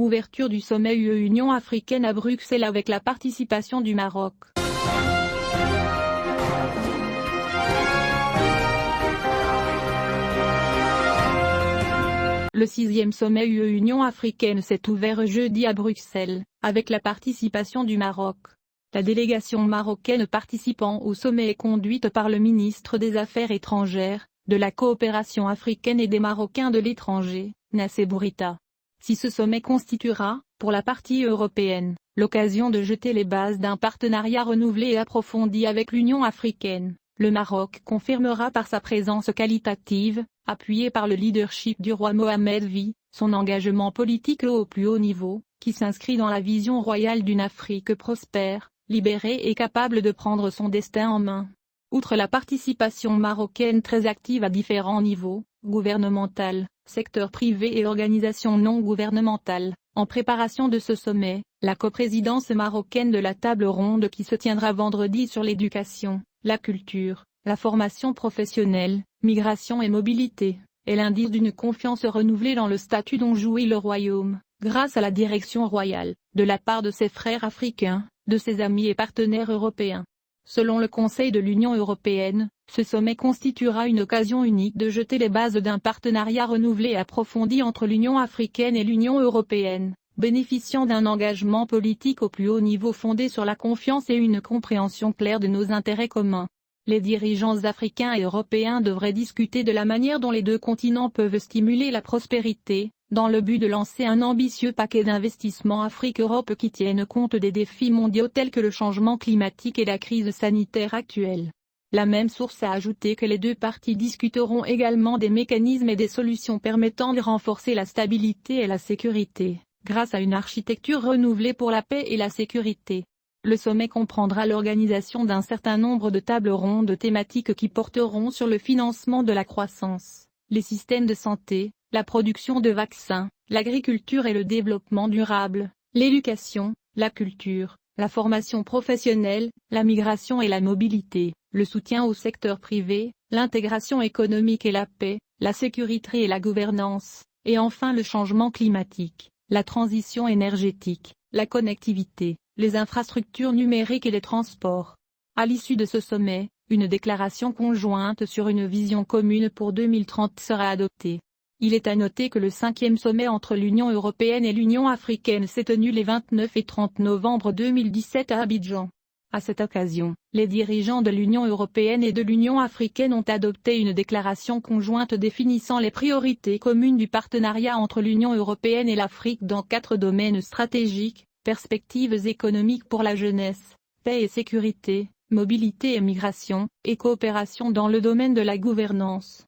ouverture du sommet UE-Union africaine à Bruxelles avec la participation du Maroc. Le 6e sommet UE-Union africaine s'est ouvert jeudi à Bruxelles, avec la participation du Maroc. La délégation marocaine participant au sommet est conduite par le ministre des Affaires étrangères, de la coopération africaine et des Marocains de l'étranger, Nassé Bourita. Si ce sommet constituera, pour la partie européenne, l'occasion de jeter les bases d'un partenariat renouvelé et approfondi avec l'Union africaine, le Maroc confirmera par sa présence qualitative, appuyée par le leadership du roi Mohammed V, son engagement politique au plus haut niveau, qui s'inscrit dans la vision royale d'une Afrique prospère, libérée et capable de prendre son destin en main. Outre la participation marocaine très active à différents niveaux, gouvernemental, secteur privé et organisations non gouvernementales, en préparation de ce sommet, la coprésidence marocaine de la table ronde qui se tiendra vendredi sur l'éducation, la culture, la formation professionnelle, migration et mobilité, est l'indice d'une confiance renouvelée dans le statut dont jouit le royaume, grâce à la direction royale, de la part de ses frères africains, de ses amis et partenaires européens. Selon le Conseil de l'Union européenne, ce sommet constituera une occasion unique de jeter les bases d'un partenariat renouvelé et approfondi entre l'Union africaine et l'Union européenne, bénéficiant d'un engagement politique au plus haut niveau fondé sur la confiance et une compréhension claire de nos intérêts communs. Les dirigeants africains et européens devraient discuter de la manière dont les deux continents peuvent stimuler la prospérité, dans le but de lancer un ambitieux paquet d'investissements Afrique-Europe qui tienne compte des défis mondiaux tels que le changement climatique et la crise sanitaire actuelle. La même source a ajouté que les deux parties discuteront également des mécanismes et des solutions permettant de renforcer la stabilité et la sécurité, grâce à une architecture renouvelée pour la paix et la sécurité. Le sommet comprendra l'organisation d'un certain nombre de tables rondes thématiques qui porteront sur le financement de la croissance, les systèmes de santé, la production de vaccins, l'agriculture et le développement durable, l'éducation, la culture, la formation professionnelle, la migration et la mobilité, le soutien au secteur privé, l'intégration économique et la paix, la sécurité et la gouvernance, et enfin le changement climatique, la transition énergétique, la connectivité, les infrastructures numériques et les transports. À l'issue de ce sommet, une déclaration conjointe sur une vision commune pour 2030 sera adoptée. Il est à noter que le 5e sommet entre l'Union européenne et l'Union africaine s'est tenu les 29 et 30 novembre 2017 à Abidjan. À cette occasion, les dirigeants de l'Union européenne et de l'Union africaine ont adopté une déclaration conjointe définissant les priorités communes du partenariat entre l'Union européenne et l'Afrique dans 4 domaines stratégiques: perspectives économiques pour la jeunesse, paix et sécurité, mobilité et migration, et coopération dans le domaine de la gouvernance.